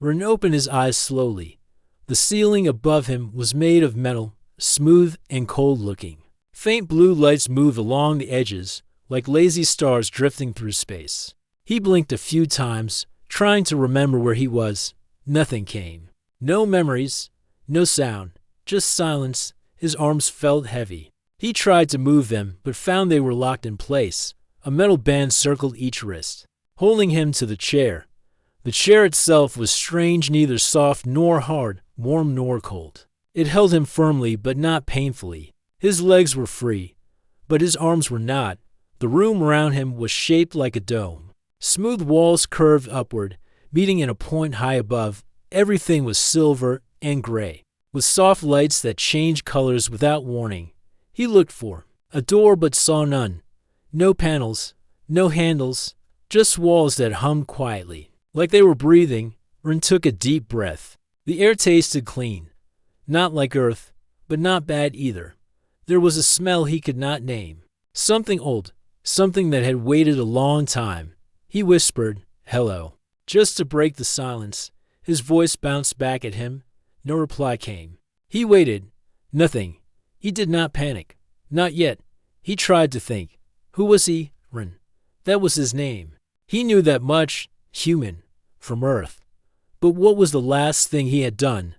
Ren opened his eyes slowly. The ceiling above him was made of metal, smooth and cold-looking. Faint blue lights moved along the edges, like lazy stars drifting through space. He blinked a few times, trying to remember where he was. Nothing came. No memories, no sound, just silence. His arms felt heavy. He tried to move them, but found they were locked in place. A metal band circled each wrist, holding him to the chair. The chair itself was strange, neither soft nor hard, warm nor cold. It held him firmly, but not painfully. His legs were free, but his arms were not. The room around him was shaped like a dome. Smooth walls curved upward, meeting in a point high above. Everything was silver and gray, with soft lights that changed colors without warning. He looked for a door but saw none. No panels, no handles, just walls that hummed quietly. Like they were breathing, Ren took a deep breath. The air tasted clean. Not like earth, but not bad either. There was a smell he could not name. Something old, something that had waited a long time. He whispered, "Hello." Just to break the silence, his voice bounced back at him. No reply came. He waited. Nothing. He did not panic. Not yet. He tried to think. Who was he? Ren. That was his name. He knew that much. Human. From Earth. But what was the last thing he had done?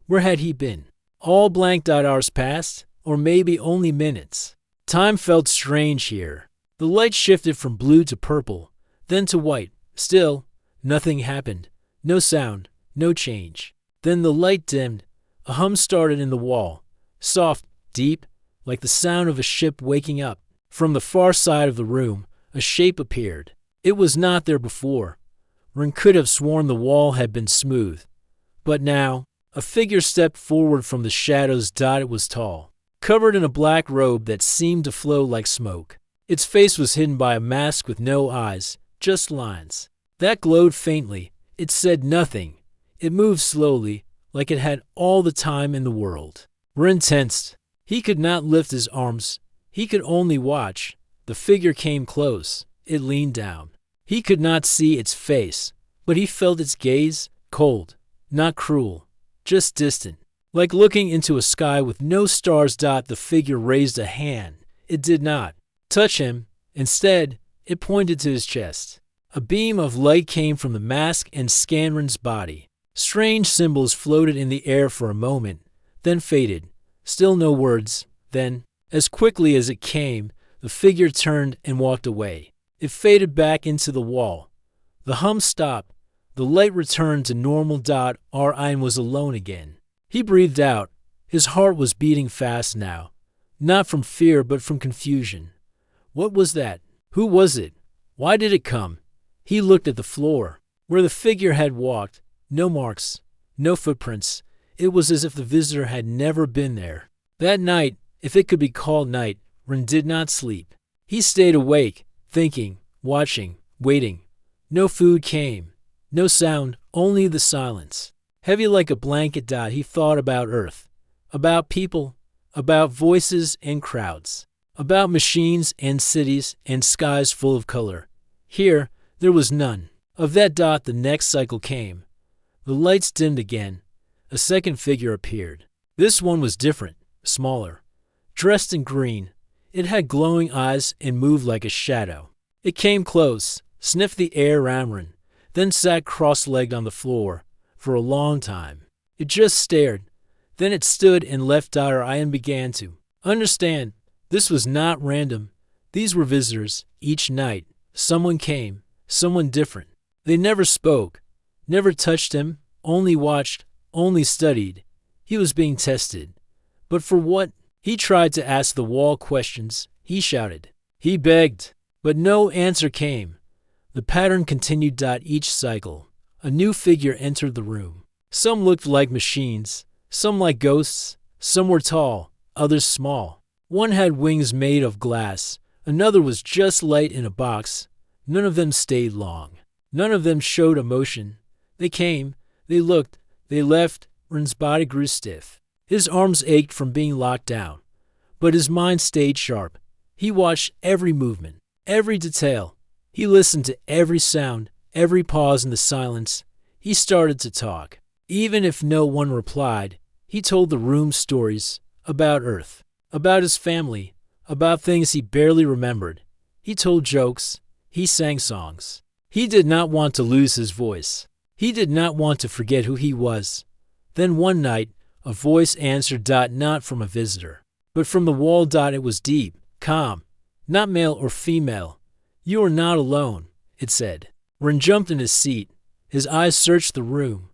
Where had he been? All blank. Hours passed, or maybe only minutes. Time felt strange here. The light shifted from blue to purple, then to white. Still, nothing happened. No sound, no change. Then the light dimmed. A hum started in the wall. Soft, deep, like the sound of a ship waking up. From the far side of the room, a shape appeared. It was not there before. Ren could have sworn the wall had been smooth. But now, a figure stepped forward from the shadows. It was tall, covered in a black robe that seemed to flow like smoke. Its face was hidden by a mask with no eyes, just lines that glowed faintly. It said nothing. It moved slowly, like it had all the time in the world. Ren tensed. He could not lift his arms. He could only watch. The figure came close. It leaned down. He could not see its face, but he felt its gaze, cold, not cruel, just distant, like looking into a sky with no stars. The figure raised a hand. It did not touch him. Instead, it pointed to his chest. A beam of light came from the mask and scanned Ren's body. Strange symbols floated in the air for a moment, then faded. Still no words. Then, as quickly as it came, the figure turned and walked away. It faded back into the wall. The hum stopped. The light returned to normal. Ryan was alone again. He breathed out. His heart was beating fast now. Not from fear, but from confusion. What was that? Who was it? Why did it come? He looked at the floor, where the figure had walked. No marks, no footprints. It was as if the visitor had never been there. That night, if it could be called night, Ren did not sleep. He stayed awake, thinking, watching, waiting. No food came. No sound, only the silence. Heavy like a blanket. He thought about Earth, about people, about voices and crowds, about machines and cities and skies full of color. Here, there was none of that. The next cycle came. The lights dimmed again. A second figure appeared. This one was different, smaller, dressed in green. It had glowing eyes and moved like a shadow. It came close, sniffed the air around Ren, then sat cross-legged on the floor for a long time. It just stared. Then it stood and left. Ian began to understand. This was not random. These were visitors. Each night, someone came, someone different. They never spoke, never touched him, only watched, only studied. He was being tested. But for what? He tried to ask the wall questions. He shouted. He begged. But no answer came. The pattern continued. Each cycle, a new figure entered the room. Some looked like machines, some like ghosts. Some were tall, others small. One had wings made of glass. Another was just light in a box. None of them stayed long. None of them showed emotion. They came, they looked, they left. Ren's body grew stiff. His arms ached from being locked down. But his mind stayed sharp. He watched every movement, every detail. He listened to every sound, every pause in the silence. He started to talk. Even if no one replied, he told the room stories about Earth, about his family, about things he barely remembered. He told jokes. He sang songs. He did not want to lose his voice. He did not want to forget who he was. Then one night, a voice answered, not from a visitor, but from the wall. It was deep, calm, not male or female. You are not alone, it said. Ren jumped in his seat. His eyes searched the room.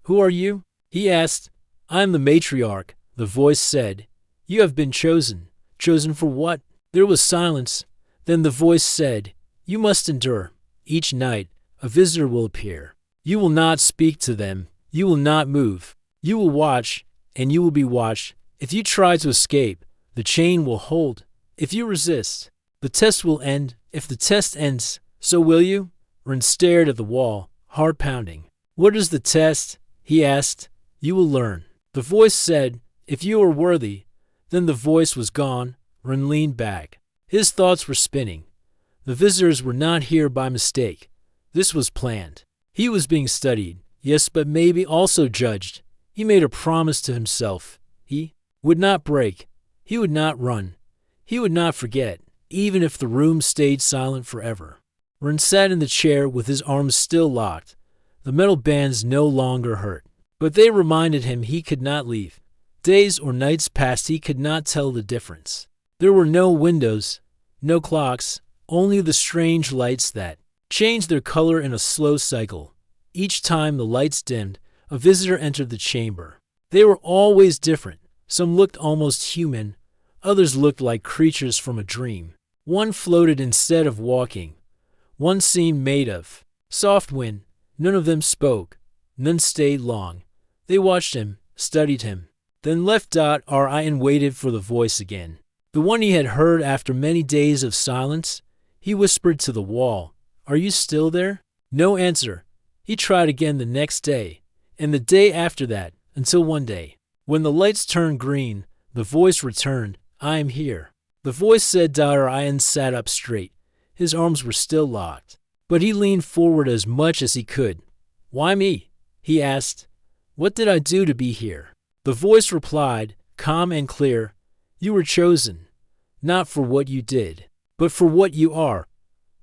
Who are you? He asked. I am the Matriarch, the voice said. You have been chosen. Chosen for what? There was silence. Then the voice said, you must endure. Each night, a visitor will appear. You will not speak to them. You will not move. You will watch, and you will be watched. If you try to escape, the chain will hold. If you resist, the test will end. If the test ends, so will you? Ren stared at the wall, heart pounding. What is the test? He asked. You will learn. The voice said, if you are worthy. Then the voice was gone. Ren leaned back. His thoughts were spinning. The visitors were not here by mistake. This was planned. He was being studied, yes, but maybe also judged. He made a promise to himself. He would not break. He would not run. He would not forget, even if the room stayed silent forever. Ren sat in the chair with his arms still locked. The metal bands no longer hurt, but they reminded him he could not leave. Days or nights passed, he could not tell the difference. There were no windows, no clocks, only the strange lights that changed their color in a slow cycle. Each time the lights dimmed, a visitor entered the chamber. They were always different. Some looked almost human. Others looked like creatures from a dream. One floated instead of walking. One seemed made of soft wind. None of them spoke. None stayed long. They watched him, studied him, then left. And waited for the voice again. The one he had heard after many days of silence. He whispered to the wall, are you still there? No answer. He tried again the next day, and the day after that, until one day, when the lights turned green, the voice returned, I am here. The voice said. Ian sat up straight. His arms were still locked, but he leaned forward as much as he could. Why me? He asked. What did I do to be here? The voice replied, calm and clear, you were chosen, not for what you did, but for what you are.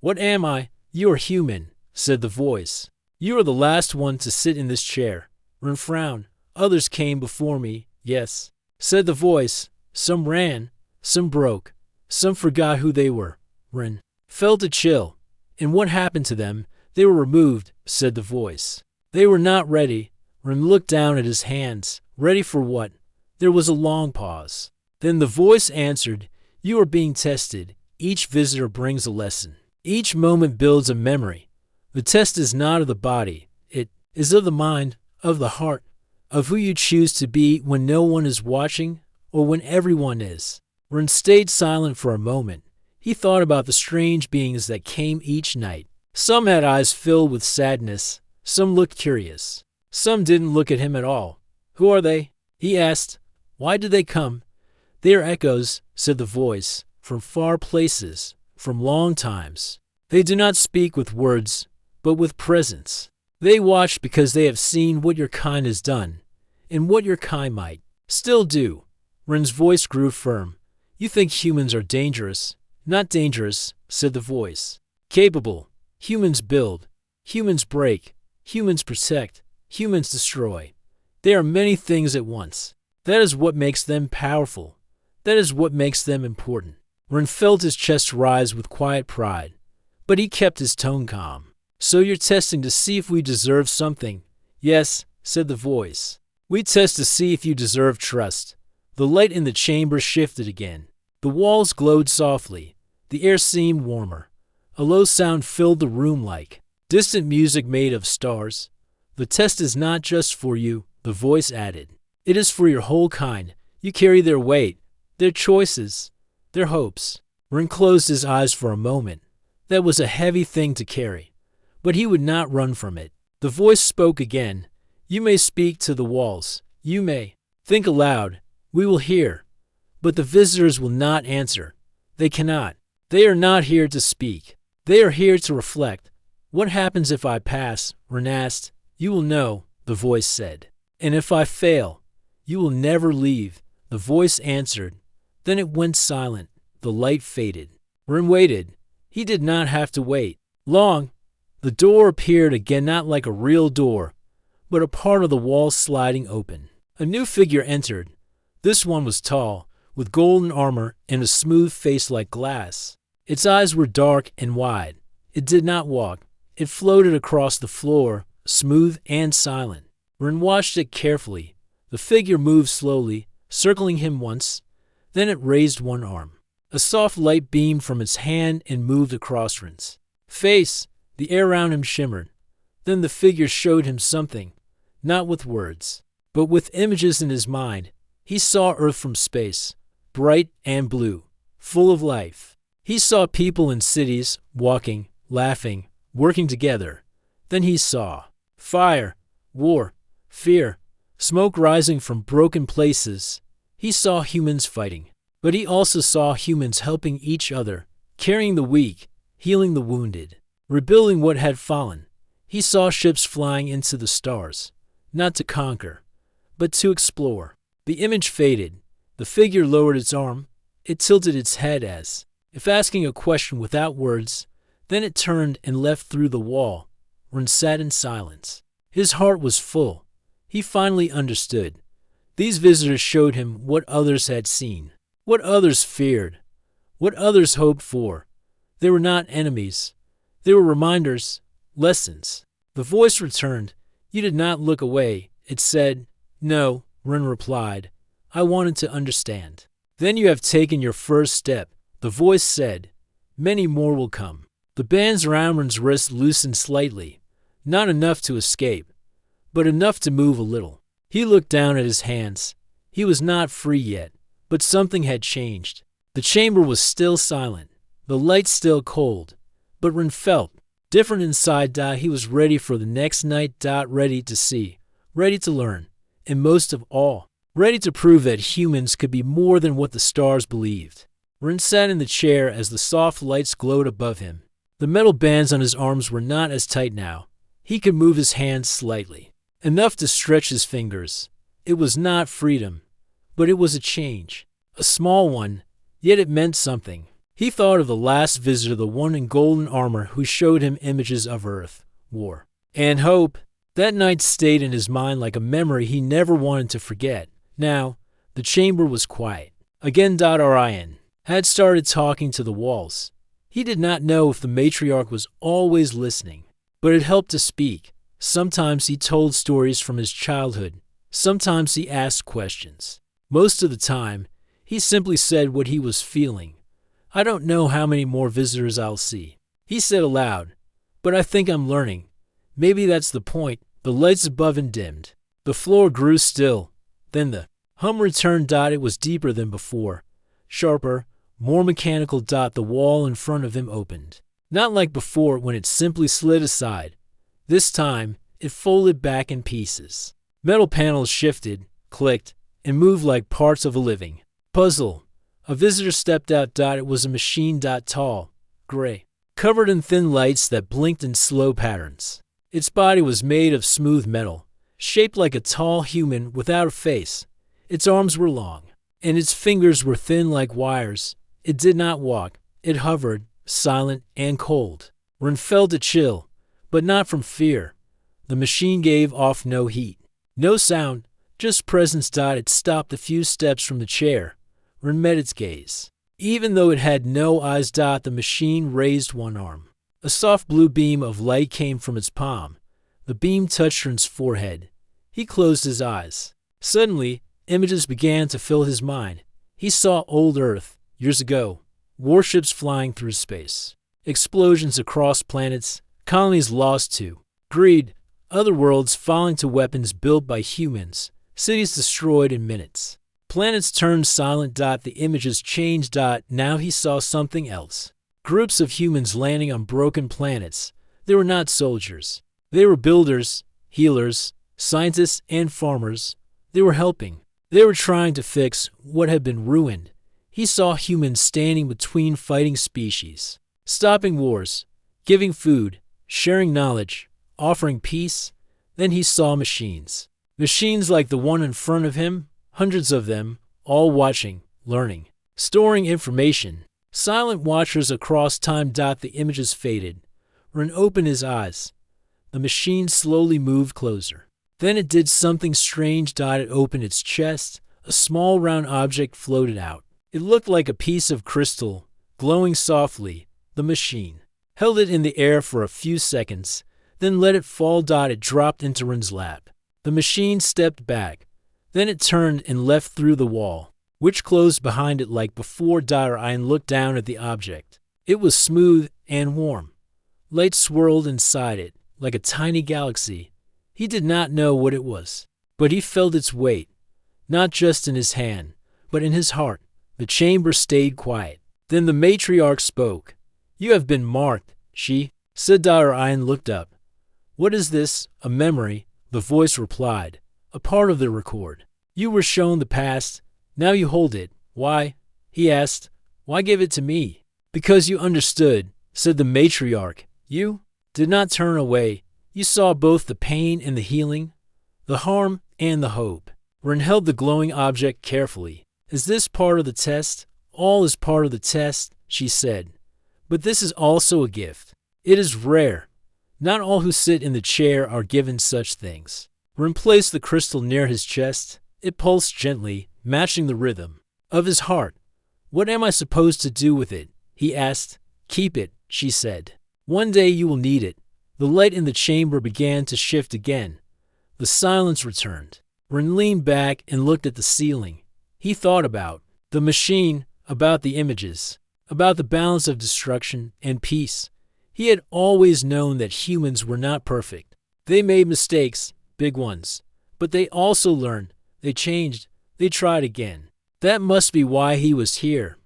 What am I? You are human, said the voice. You are the last one to sit in this chair. Ren frowned. Others came before me, yes, said the voice. Some ran, some broke, some forgot who they were. Ren felt a chill. And what happened to them? They were removed, said the voice. They were not ready. Ren looked down at his hands. Ready for what? There was a long pause. Then the voice answered, you are being tested. Each visitor brings a lesson. Each moment builds a memory. The test is not of the body. It is of the mind, of the heart, of who you choose to be when no one is watching or when everyone is. Ren stayed silent for a moment. He thought about the strange beings that came each night. Some had eyes filled with sadness. Some looked curious. Some didn't look at him at all. Who are they? He asked. Why did they come? They are echoes, said the voice, from far places, from long times. They do not speak with words, but with presence. They watch because they have seen what your kind has done, and what your kind might still do. Ren's voice grew firm. You think humans are dangerous. Not dangerous, said the voice. Capable. Humans build. Humans break. Humans protect. Humans destroy. They are many things at once. That is what makes them powerful. That is what makes them important. Ren felt his chest rise with quiet pride, but he kept his tone calm. So you're testing to see if we deserve something. Yes, said the voice. We test to see if you deserve trust. The light in the chamber shifted again. The walls glowed softly. The air seemed warmer. A low sound filled the room like distant music made of stars. The test is not just for you, the voice added. It is for your whole kind. You carry their weight, their choices, their hopes. Ren closed his eyes for a moment. That was a heavy thing to carry, but he would not run from it. The voice spoke again. You may speak to the walls. You may think aloud. We will hear. But the visitors will not answer. They cannot. They are not here to speak. They are here to reflect. What happens if I pass? Ren asked. you will know, the voice said. And if I fail, you will never leave, the voice answered. Then it went silent. The light faded. Ren waited. He did not have to wait long. The door appeared again, not like a real door, but a part of the wall sliding open. A new figure entered. This one was tall, with golden armor and a smooth face like glass. Its eyes were dark and wide. It did not walk. It floated across the floor, smooth and silent. Ren watched it carefully. The figure moved slowly, circling him once. Then it raised one arm. A soft light beamed from its hand and moved across Ren's face. The air around him shimmered. Then the figure showed him something, not with words, but with images in his mind. He saw Earth from space, bright and blue, full of life. He saw people in cities, walking, laughing, working together. Then he saw fire, war, fear, smoke rising from broken places. He saw humans fighting, but he also saw humans helping each other, carrying the weak, healing the wounded, rebuilding what had fallen. He saw ships flying into the stars, not to conquer, but to explore. The image faded. The figure lowered its arm. It tilted its head as if asking a question without words. Then it turned and left through the wall. Ren sat in silence. His heart was full. He finally understood. These visitors showed him what others had seen, what others feared, what others hoped for. They were not enemies. They were reminders, lessons. The voice returned. You did not look away, it said. No, Ren replied. I wanted to understand. Then you have taken your first step, the voice said. Many more will come. The bands around Ren's wrist loosened slightly, not enough to escape, but enough to move a little. He looked down at his hands. He was not free yet, but something had changed. The chamber was still silent, the light still cold, but Ren felt different inside. He was ready for the next night. Ready to see, ready to learn, and most of all, ready to prove that humans could be more than what the stars believed. Ren sat in the chair as the soft lights glowed above him. The metal bands on his arms were not as tight now. He could move his hands slightly, enough to stretch his fingers. It was not freedom, but it was a change, a small one, yet it meant something. He thought of the last visitor, the one in golden armor who showed him images of Earth, war, and hope. That night stayed in his mind like a memory he never wanted to forget. Now, the chamber was quiet. Again, Ryan had started talking to the walls. He did not know if the Matriarch was always listening, but it helped to speak. Sometimes he told stories from his childhood. Sometimes he asked questions. Most of the time, he simply said what he was feeling. I don't know how many more visitors I'll see, he said aloud, but I think I'm learning. Maybe that's the point. The lights above him dimmed. The floor grew still. Then the hum returned. It was deeper than before, sharper, more mechanical. The wall in front of him opened. Not like before when it simply slid aside. This time, it folded back in pieces. Metal panels shifted, clicked, and moved like parts of a living puzzle. A visitor stepped out. It was a machine. Tall, gray, covered in thin lights that blinked in slow patterns. Its body was made of smooth metal, shaped like a tall human without a face. Its arms were long, and its fingers were thin like wires. It did not walk. It hovered, silent and cold. Ren felt a chill, but not from fear. The machine gave off no heat, no sound, just presence. It stopped a few steps from the chair. Ren met its gaze. Even though it had no eyes, the machine raised one arm. A soft blue beam of light came from its palm. The beam touched Ren's forehead. He closed his eyes. Suddenly, images began to fill his mind. He saw old Earth, years ago, warships flying through space, explosions across planets, colonies lost to greed, other worlds falling to weapons built by humans, cities destroyed in minutes. Planets turned silent. The images changed. Now he saw something else. Groups of humans landing on broken planets. They were not soldiers. They were builders, healers, scientists, and farmers. They were helping. They were trying to fix what had been ruined. He saw humans standing between fighting species, stopping wars, giving food, sharing knowledge, offering peace. Then he saw machines. Machines like the one in front of him, hundreds of them, all watching, learning, storing information. Silent watchers across time. The images faded. Ren opened his eyes. The machine slowly moved closer. Then it did something strange. It opened its chest. A small round object floated out. It looked like a piece of crystal, glowing softly. The machine held it in the air for a few seconds, then let it fall. It dropped into Ren's lap. The machine stepped back. Then it turned and left through the wall, which closed behind it like before. Ryan looked down at the object. It was smooth and warm. Light swirled inside it, like a tiny galaxy. He did not know what it was, but he felt its weight, not just in his hand, but in his heart. The chamber stayed quiet. Then the matriarch spoke. "You have been marked," she said. Ryan looked up. "What is this? A memory?" The voice replied. "A part of the record. You were shown the past. Now you hold it. Why?" he asked. "Why give it to me?" "Because you understood," said the matriarch. "You did not turn away. You saw both the pain and the healing, the harm and the hope." Ren held the glowing object carefully. "Is this part of the test?" "All is part of the test," she said. "But this is also a gift. It is rare. Not all who sit in the chair are given such things." Ren placed the crystal near his chest. It pulsed gently, matching the rhythm of his heart. "What am I supposed to do with it?" he asked. "Keep it," she said. "One day you will need it." The light in the chamber began to shift again. The silence returned. Ren leaned back and looked at the ceiling. He thought about the machine, about the images, about the balance of destruction and peace. He had always known that humans were not perfect. They made mistakes, big ones. But they also learned. They changed. They tried again. That must be why he was here.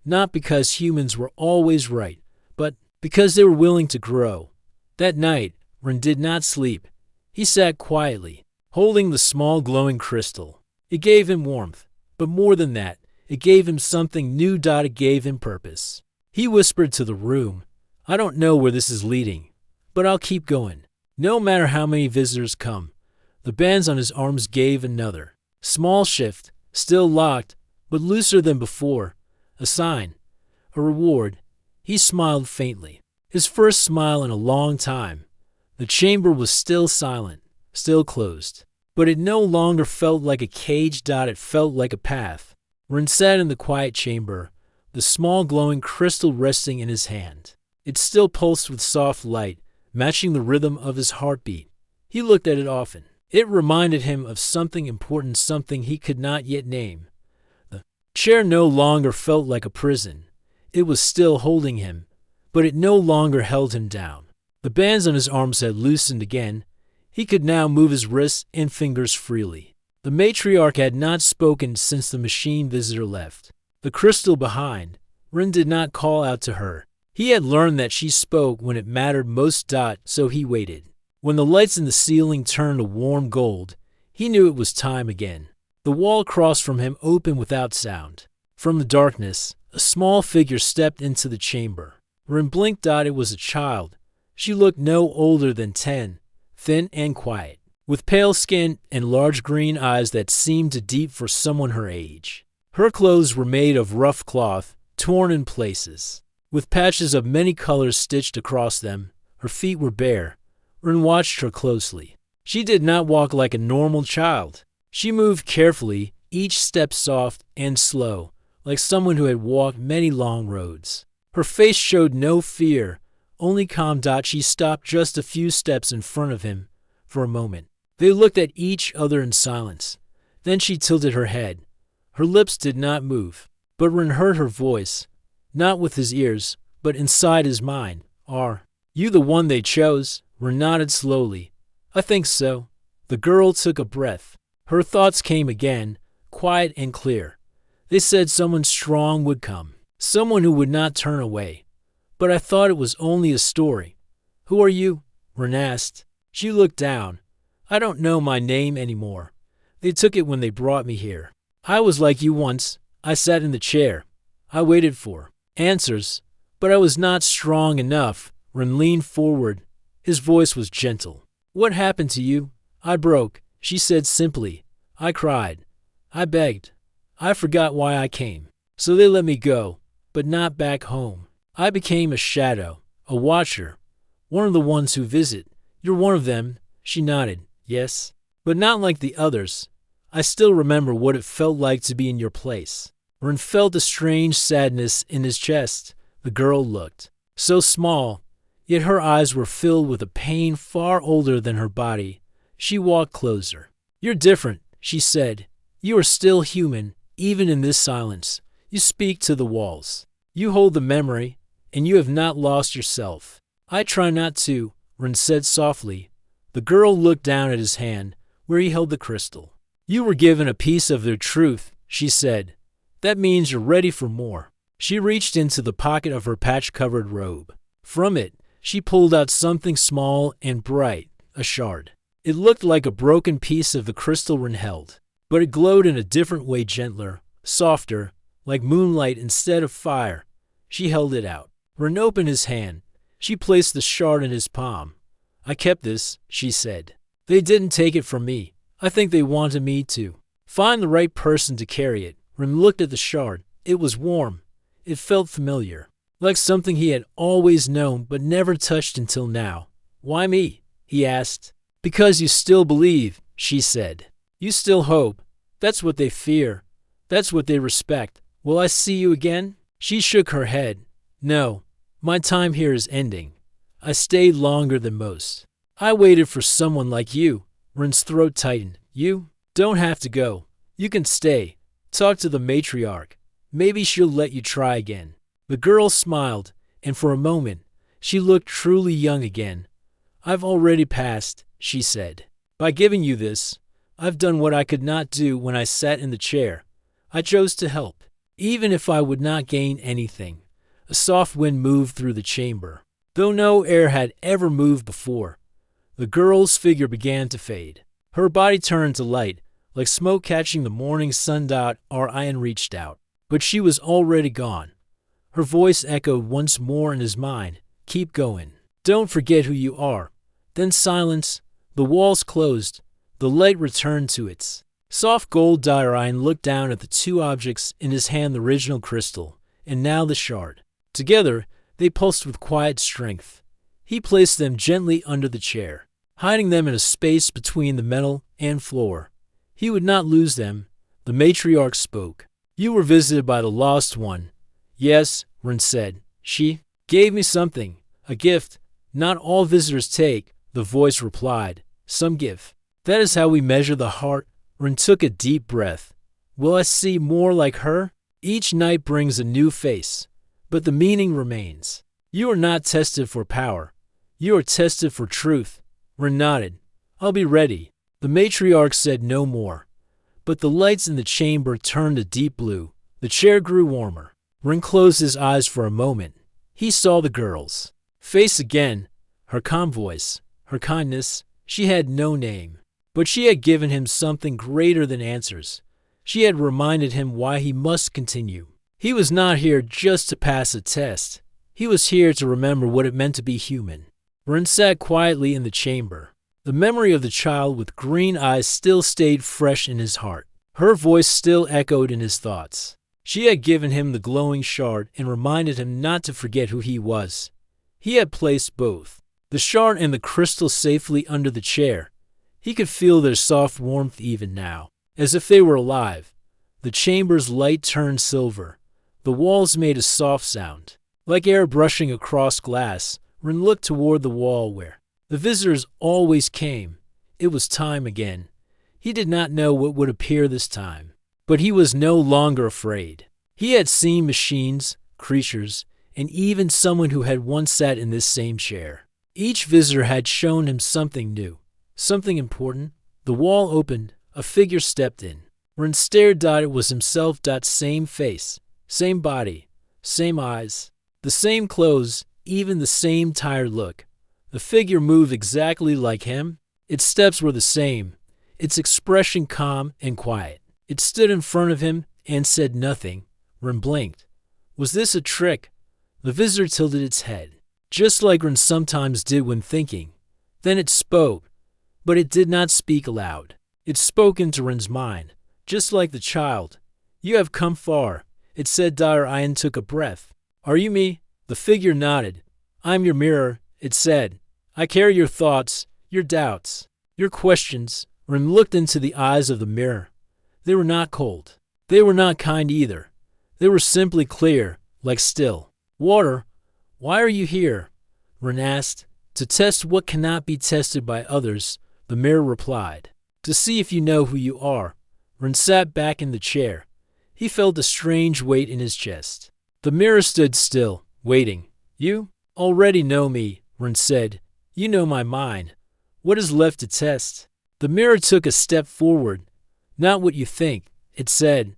Not because humans were always right, but because they were willing to grow. That night, Ren did not sleep. He sat quietly, holding the small glowing crystal. It gave him warmth, but more than that, it gave him something new. It gave him purpose. He whispered to the room, "I don't know where this is leading, but I'll keep going, no matter how many visitors come." The bands on his arms gave another small shift, still locked, but looser than before. A sign, a reward. He smiled faintly, his first smile in a long time. The chamber was still silent, still closed, but it no longer felt like a cage. It felt like a path. Ren sat in the quiet chamber, the small glowing crystal resting in his hand. It still pulsed with soft light, matching the rhythm of his heartbeat. He looked at it often. It reminded him of something important, something he could not yet name. The chair no longer felt like a prison. It was still holding him, but it no longer held him down. The bands on his arms had loosened again. He could now move his wrists and fingers freely. The matriarch had not spoken since the machine visitor left. The crystal behind, Ren did not call out to her. He had learned that she spoke when it mattered most. So he waited. When the lights in the ceiling turned a warm gold, he knew it was time again. The wall across from him opened without sound. From the darkness, a small figure stepped into the chamber. Ren blinked. It was a child. She looked no older than 10, thin and quiet, with pale skin and large green eyes that seemed too deep for someone her age. Her clothes were made of rough cloth, torn in places, with patches of many colors stitched across them. Her feet were bare. Ren watched her closely. She did not walk like a normal child. She moved carefully, each step soft and slow, like someone who had walked many long roads. Her face showed no fear, only calm. She stopped just a few steps in front of him. For a moment, they looked at each other in silence. Then she tilted her head. Her lips did not move, but Ren heard her voice, not with his ears, but inside his mind. "Are you the one they chose?" Ren nodded slowly. "I think so." The girl took a breath. Her thoughts came again, quiet and clear. They said someone strong would come, someone who would not turn away. "But I thought it was only a story." "Who are you?" Ren asked. She looked down. "I don't know my name anymore. They took it when they brought me here. I was like you once. I sat in the chair. I waited for answers, but I was not strong enough." Ren leaned forward. His voice was gentle. "What happened to you?" I broke, she said simply. I cried. I begged. I forgot why I came. So they let me go, but not back home. I became a shadow, a watcher, one of the ones who visit. You're one of them, she nodded. Yes, but not like the others. I still remember what it felt like to be in your place. Ren felt a strange sadness in his chest. The girl looked so small, yet her eyes were filled with a pain far older than her body. She walked closer. You're different, she said. You are still human, even in this silence. You speak to the walls. You hold the memory, and you have not lost yourself. I try not to, Ren said softly. The girl looked down at his hand, where he held the crystal. You were given a piece of their truth, she said. That means you're ready for more. She reached into the pocket of her patch-covered robe. From it, she pulled out something small and bright, a shard. It looked like a broken piece of the crystal Ren held, but it glowed in a different way, gentler, softer, like moonlight instead of fire. She held it out. Ren opened his hand. She placed the shard in his palm. I kept this, she said. They didn't take it from me. I think they wanted me to find the right person to carry it. Ren looked at the shard. It was warm. It felt familiar, like something he had always known but never touched until now. Why me? He asked. Because you still believe, she said. You still hope. That's what they fear. That's what they respect. Will I see you again? She shook her head. No, my time here is ending. I stayed longer than most. I waited for someone like you. Ren's throat tightened. You don't have to go. You can stay. Talk to the Matriarch. Maybe she'll let you try again. The girl smiled, and for a moment, she looked truly young again. I've already passed, she said. By giving you this, I've done what I could not do when I sat in the chair. I chose to help, even if I would not gain anything. A soft wind moved through the chamber, though no air had ever moved before. The girl's figure began to fade. Her body turned to light, like smoke catching the morning sun. Orion reached out, but she was already gone. Her voice echoed once more in his mind. Keep going. Don't forget who you are. Then silence. The walls closed. The light returned to its soft gold. Orion looked down at the two objects in his hand, the original crystal, and now the shard. Together, they pulsed with quiet strength. He placed them gently under the chair, hiding them in a space between the metal and floor. He would not lose them. The Matriarch spoke. You were visited by the Lost One. Yes, Ren said. She gave me something, a gift. Not all visitors take, the voice replied. Some give. That is how we measure the heart. Ren took a deep breath. Will I see more like her? Each night brings a new face, but the meaning remains. You are not tested for power. You are tested for truth. Ren nodded. I'll be ready. The Matriarch said no more, but the lights in the chamber turned a deep blue. The chair grew warmer. Ren closed his eyes for a moment. He saw the girl's face again, her calm voice, her kindness. She had no name, but she had given him something greater than answers. She had reminded him why he must continue. He was not here just to pass a test. He was here to remember what it meant to be human. Ren sat quietly in the chamber. The memory of the child with green eyes still stayed fresh in his heart. Her voice still echoed in his thoughts. She had given him the glowing shard and reminded him not to forget who he was. He had placed both, the shard and the crystal, safely under the chair. He could feel their soft warmth even now, as if they were alive. The chamber's light turned silver. The walls made a soft sound, like air brushing across glass. Ren looked toward the wall where the visitors always came. It was time again. He did not know what would appear this time, but he was no longer afraid. He had seen machines, creatures, and even someone who had once sat in this same chair. Each visitor had shown him something new, something important. The wall opened. A figure stepped in. Ren stared. It was himself. Same face, same body, same eyes, the same clothes, even the same tired look. The figure moved exactly like him. Its steps were the same, its expression calm and quiet. It stood in front of him and said nothing. Ren blinked. Was this a trick? The visitor tilted its head, just like Ren sometimes did when thinking. Then it spoke. but it did not speak aloud. It spoke into Ren's mind, just like the child. You have come far, it said. Ian took a breath. Are you me? The figure nodded. I'm your mirror, it said. I carry your thoughts, your doubts, your questions. Ren looked into the eyes of the mirror. They were not cold. They were not kind either. They were simply clear, like still water. Why are you here? Ren asked. To test what cannot be tested by others, the mirror replied. To see if you know who you are. Ren sat back in the chair. He felt a strange weight in his chest. The mirror stood still, waiting. You already know me, Ren said. You know my mind. What is left to test? The mirror took a step forward. Not what you think, it said,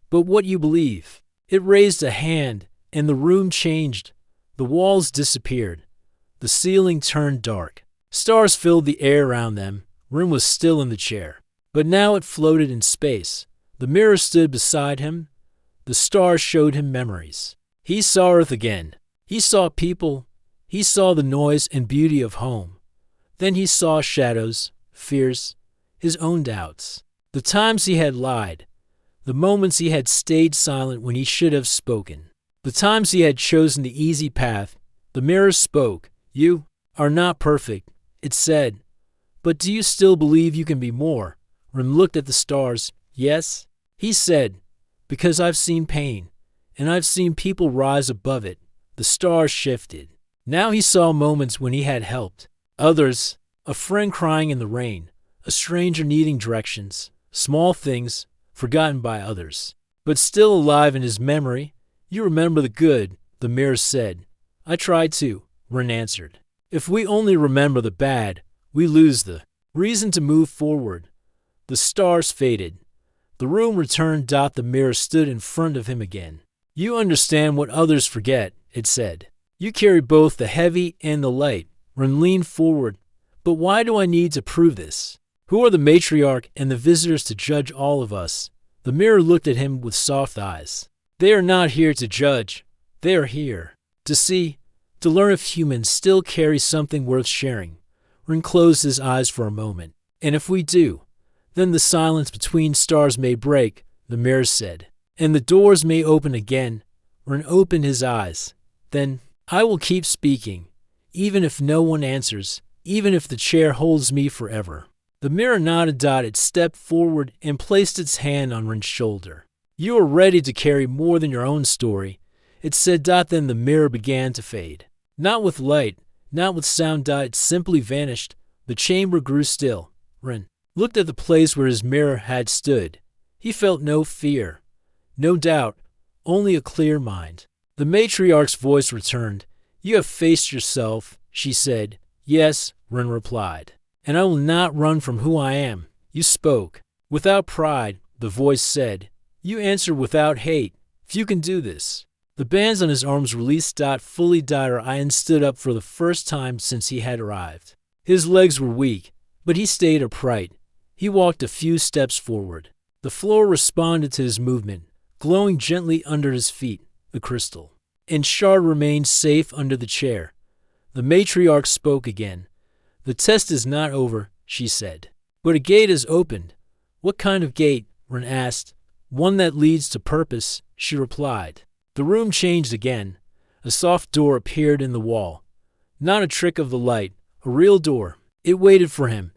but what you believe. It raised a hand, and the room changed. The walls disappeared. The ceiling turned dark. Stars filled the air around them. Ren was still in the chair, but now it floated in space. The mirror stood beside him. The stars showed him memories. He saw Earth again. He saw people. He saw the noise and beauty of home. Then he saw shadows, fears, his own doubts, the times he had lied, the moments he had stayed silent when he should have spoken, the times he had chosen the easy path. The mirror spoke. You are not perfect, it said. But do you still believe you can be more? Ren looked at the stars. Yes, he said, because I've seen pain, and I've seen people rise above it. The stars shifted. Now he saw moments when he had helped others, a friend crying in the rain, a stranger needing directions, small things forgotten by others, but still alive in his memory. You remember the good, the mirror said. I try to, Ren answered. If we only remember the bad, we lose the reason to move forward. The stars faded. The room returned. The mirror stood in front of him again. You understand what others forget, it said. You carry both the heavy and the light. Ren leaned forward. But why do I need to prove this? Who are the Matriarch and the visitors to judge all of us? The mirror looked at him with soft eyes. They are not here to judge. They are here to see, to learn if humans still carry something worth sharing. Ren closed his eyes for a moment. And if we do, then the silence between stars may break, the mirror said. And the doors may open again. Ren opened his eyes. Then I will keep speaking, even if no one answers, even if the chair holds me forever. The mirror nodded. It stepped forward and placed its hand on Ren's shoulder. You are ready to carry more than your own story, it said. Then the mirror began to fade. Not with light, not with sound. It simply vanished. The chamber grew still. Ren looked at the place where his mirror had stood. He felt no fear, no doubt, only a clear mind. The matriarch's voice returned. You have faced yourself, she said. Yes, Ren replied. And I will not run from who I am. You spoke without pride, the voice said. You answered without hate. If you can do this. The bands on his arms released. Fully. Ian stood up for the first time since he had arrived. His legs were weak, but he stayed upright. He walked a few steps forward. The floor responded to his movement, glowing gently under his feet. The crystal and shard remained safe under the chair. The matriarch spoke again. The test is not over, she said. But a gate is opened. What kind of gate? Ren asked. One that leads to purpose, she replied. The room changed again. A soft door appeared in the wall. Not a trick of the light, a real door. It waited for him,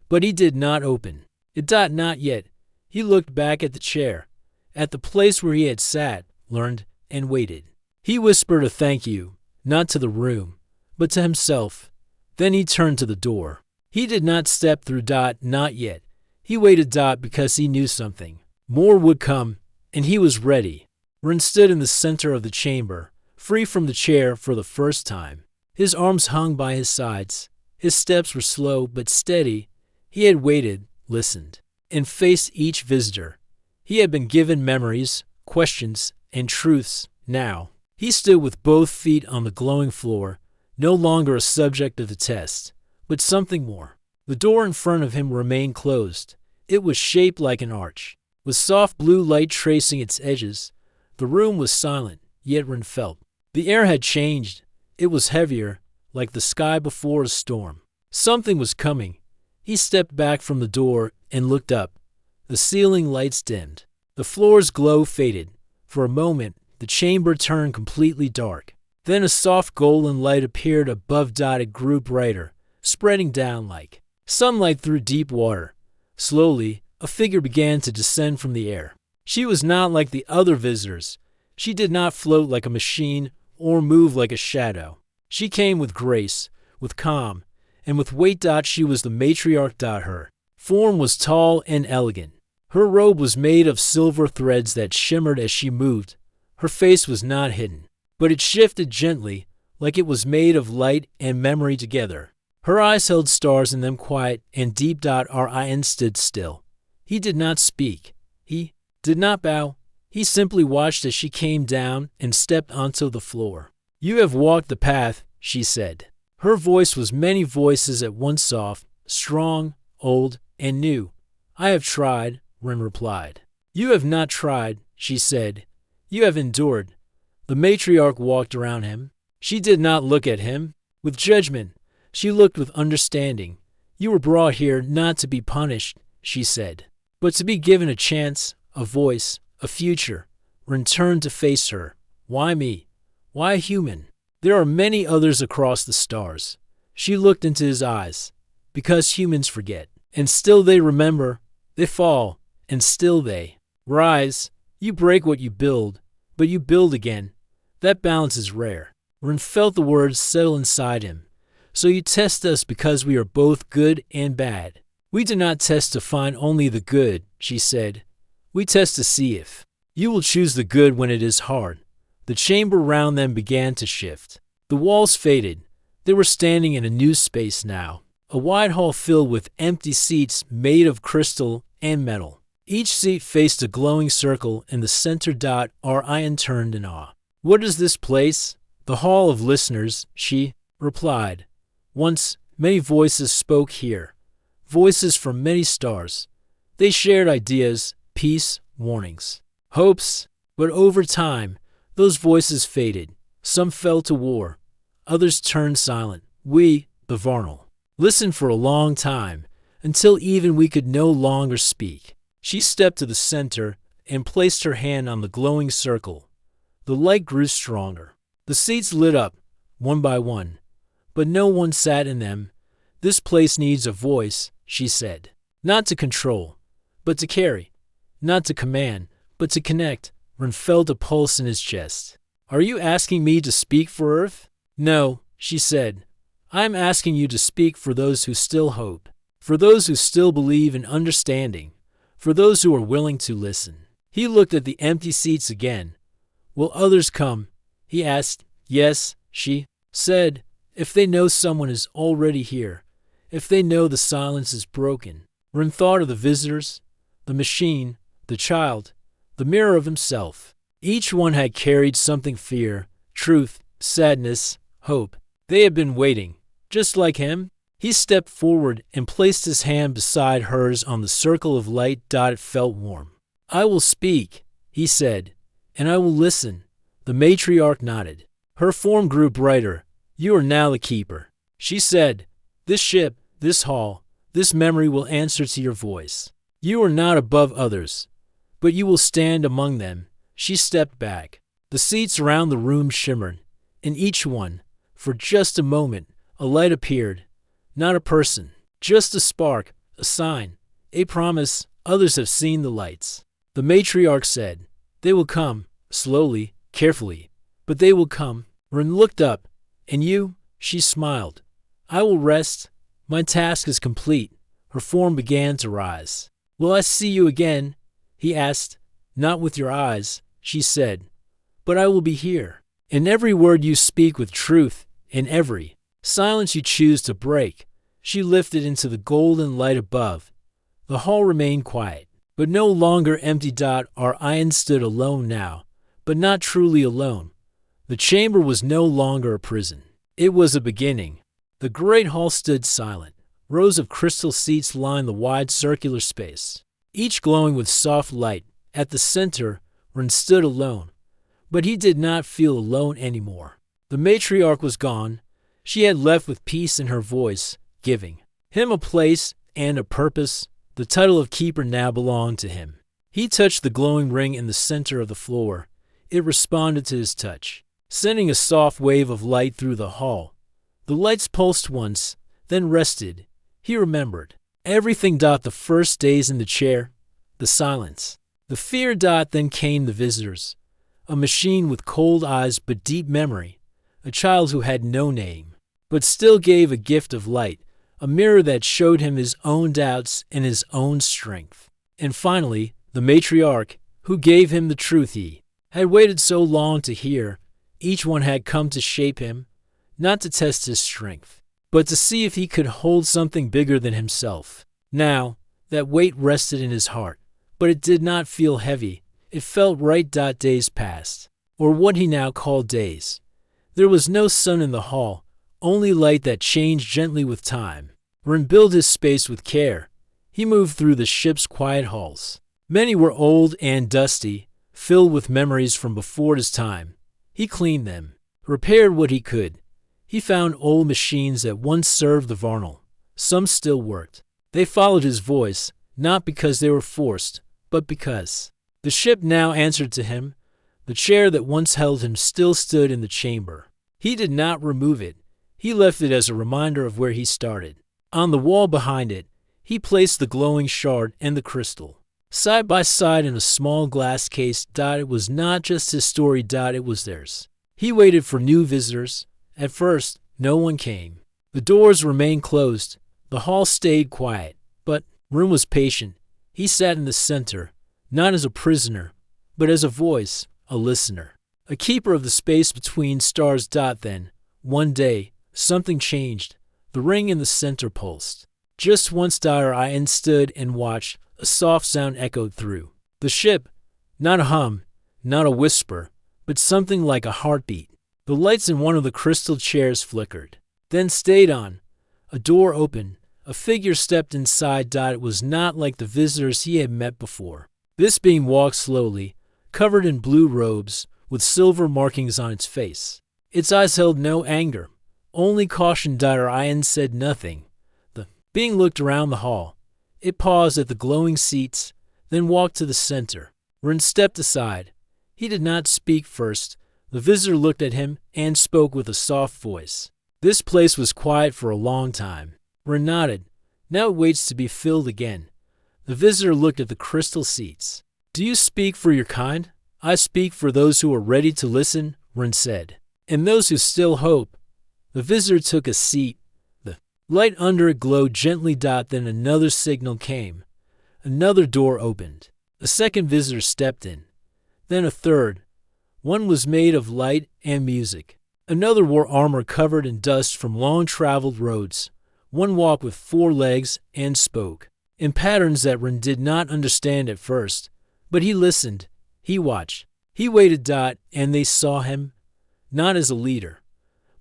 but he did not open. Not yet. He looked back at the chair, at the place where he had sat, learned, and waited. He whispered a thank you, not to the room, but to himself. Then he turned to the door. He did not step through. Not yet. He waited. Because he knew something more would come, and he was ready. Ren stood in the center of the chamber, free from the chair for the first time. His arms hung by his sides. His steps were slow but steady. He had waited, listened, and faced each visitor. He had been given memories, questions, and truths. Now, he stood with both feet on the glowing floor, no longer a subject of the test, but something more. The door in front of him remained closed. It was shaped like an arch, with soft blue light tracing its edges. The room was silent, yet Ren felt. The air had changed. It was heavier, like the sky before a storm. Something was coming, He stepped back from the door and looked up. The ceiling lights dimmed. The floor's glow faded. For a moment, the chamber turned completely dark. Then a soft golden light appeared above. It grew brighter, spreading down like sunlight through deep water. Slowly, a figure began to descend from the air. She was not like the other visitors. She did not float like a machine or move like a shadow. She came with grace, with calm, and with weight. She was the matriarch. Her form was tall and elegant. Her robe was made of silver threads that shimmered as she moved. Her face was not hidden, but it shifted gently, like it was made of light and memory together. Her eyes held stars in them, quiet and deep. Ryan stood still. He did not speak. He did not bow. He simply watched as she came down and stepped onto the floor. "You have walked the path," she said. Her voice was many voices at once, soft, strong, old, and new. "I have tried," Ren replied. "You have not tried," she said. "You have endured." The matriarch walked around him. She did not look at him with judgment. She looked with understanding. "You were brought here not to be punished," she said, "but to be given a chance, a voice, a future." Ren turned to face her. "Why me? Why a human? There are many others across the stars." She looked into his eyes. "Because humans forget, and still they remember. They fall, and still they rise. You break what you build, but you build again. That balance is rare." Ren felt the words settle inside him. "So you test us because we are both good and bad." "We do not test to find only the good," she said. "We test to see if you will choose the good when it is hard." The chamber around them began to shift. The walls faded. They were standing in a new space now, a wide hall filled with empty seats made of crystal and metal. Each seat faced a glowing circle in the center. Ryan turned in awe. "What is this place?" "The Hall of Listeners," she replied. "Once, many voices spoke here, voices from many stars. They shared ideas, peace, warnings, hopes. But over time, those voices faded. Some fell to war. Others turned silent. We, the Varnal, listened for a long time, until even we could no longer speak." She stepped to the center and placed her hand on the glowing circle. The light grew stronger. The seats lit up, one by one, but no one sat in them. "This place needs a voice," she said. "Not to control, but to carry. Not to command, but to connect." Ren felt a pulse in his chest. "Are you asking me to speak for Earth?" "No," she said. "I am asking you to speak for those who still hope, for those who still believe in understanding, for those who are willing to listen." He looked at the empty seats again. "Will others come?" he asked. "Yes," she said, "if they know someone is already here, if they know the silence is broken." Ren thought of the visitors, the machine, the child, the mirror of himself. Each one had carried something: fear, truth, sadness, hope. They had been waiting, just like him. He stepped forward and placed his hand beside hers on the circle of light. It felt warm. "I will speak," he said, "and I will listen." The matriarch nodded. Her form grew brighter. "You are now the keeper," she said. "This ship, this hall, this memory will answer to your voice. You are not above others, but you will stand among them." She stepped back. The seats around the room shimmered. In each one, for just a moment, a light appeared. Not a person, just a spark, a sign, a promise. "Others have seen the lights," the matriarch said. "They will come, slowly, carefully, but they will come." Ren looked up. "And you?" She smiled. "I will rest. My task is complete." Her form began to rise. "Will I see you again?" he asked. "Not with your eyes," she said, "but I will be here. In every word you speak with truth, in every silence you choose to break." She lifted into the golden light above. The hall remained quiet, but no longer empty. Ryan stood alone now, but not truly alone. The chamber was no longer a prison. It was a beginning. The great hall stood silent. Rows of crystal seats lined the wide circular space, each glowing with soft light. At the center, Ren stood alone, but he did not feel alone anymore. The matriarch was gone. She had left with peace in her voice, giving him a place and a purpose, the title of keeper now belonged to him. He touched the glowing ring in the center of the floor. It responded to his touch, sending a soft wave of light through the hall. The lights pulsed once, then rested. He remembered everything. The first days in the chair, the silence, the fear. Then came the visitors. A machine with cold eyes but deep memory. A child who had no name, but still gave a gift of light. A mirror that showed him his own doubts and his own strength. And finally, the matriarch, who gave him the truth he had waited so long to hear. Each one had come to shape him, not to test his strength, but to see if he could hold something bigger than himself. Now, that weight rested in his heart, but it did not feel heavy. It felt right. Days passed, or what he now called days. There was no sun in the hall, only light that changed gently with time. Ren built his space with care. He moved through the ship's quiet halls. Many were old and dusty, filled with memories from before his time. He cleaned them, repaired what he could. He found old machines that once served the Varnal. Some still worked. They followed his voice, not because they were forced, but because. The ship now answered to him. The chair that once held him still stood in the chamber. He did not remove it. He left it as a reminder of where he started. On the wall behind it, he placed the glowing shard and the crystal. Side by side in a small glass case. It was not just his story. It was theirs. He waited for new visitors. At first, no one came. The doors remained closed. The hall stayed quiet. But Ren was patient. He sat in the center, not as a prisoner, but as a voice, a listener, a keeper of the space between stars. Then, one day, something changed. The ring in the center pulsed. Just once. Ian stood and watched. A soft sound echoed through the ship. Not a hum, not a whisper, but something like a heartbeat. The lights in one of the crystal chairs flickered, then stayed on. A door opened. A figure stepped inside. It was not like the visitors he had met before. This being walked slowly, covered in blue robes, with silver markings on its face. Its eyes held no anger, only caution. Ian said nothing. The being looked around the hall. It paused at the glowing seats, then walked to the center. Ren stepped aside. He did not speak first. The visitor looked at him and spoke with a soft voice. This place was quiet for a long time. Ren nodded. Now it waits to be filled again. The visitor looked at the crystal seats. Do you speak for your kind? I speak for those who are ready to listen, Ren said. And those who still hope. The visitor took a seat. The light under it glowed gently. Then another signal came. Another door opened. A second visitor stepped in. Then a third. One was made of light and music. Another wore armor covered in dust from long-traveled roads. One walked with 4 legs and spoke in patterns that Ren did not understand at first. But he listened. He watched. He waited. And they saw him, not as a leader,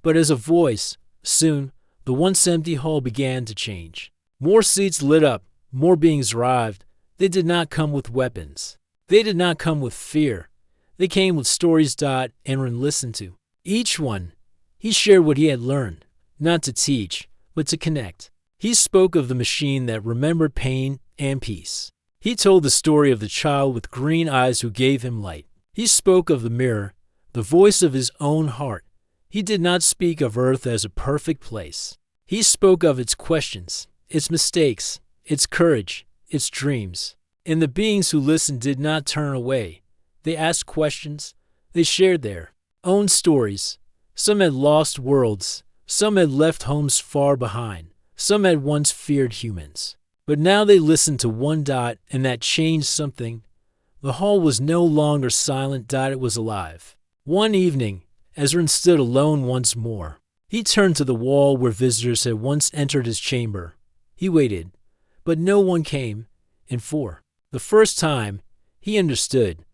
but as a voice. Soon, the once empty hall began to change. More seats lit up. More beings arrived. They did not come with weapons. They did not come with fear. They came with stories. And Ren listened to each one. He shared what he had learned, not to teach, but to connect. He spoke of the machine that remembered pain and peace. He told the story of the child with green eyes who gave him light. He spoke of the mirror, the voice of his own heart. He did not speak of Earth as a perfect place. He spoke of its questions, its mistakes, its courage, its dreams. And the beings who listened did not turn away. They asked questions. They shared their own stories. Some had lost worlds. Some had left homes far behind. Some had once feared humans. But now they listened to one. And that changed something. The hall was no longer silent. It was alive. One evening, as Ren stood alone once more, he turned to the wall where visitors had once entered his chamber. He waited, but no one came. And for the first time, he understood.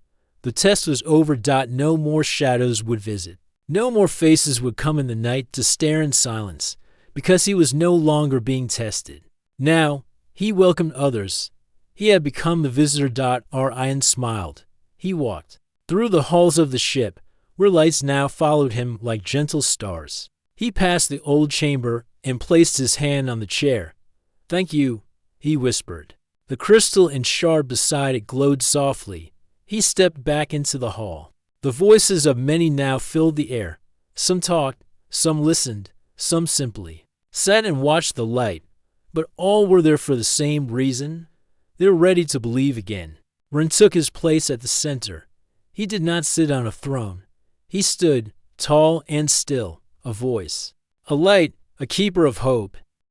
The test was over. No more shadows would visit. No more faces would come in the night to stare in silence, because he was no longer being tested. Now, he welcomed others. He had become the visitor. Ian smiled. He walked through the halls of the ship, where lights now followed him like gentle stars. He passed the old chamber and placed his hand on the chair. Thank you. he whispered. The crystal and shard beside it glowed softly. He stepped back into the hall. The voices of many now filled the air. Some talked, some listened, some simply sat and watched the light, but all were there for the same reason. They were ready to believe again. Ren took his place at the center. He did not sit on a throne. He stood, tall and still, a voice, a light, a keeper of hope.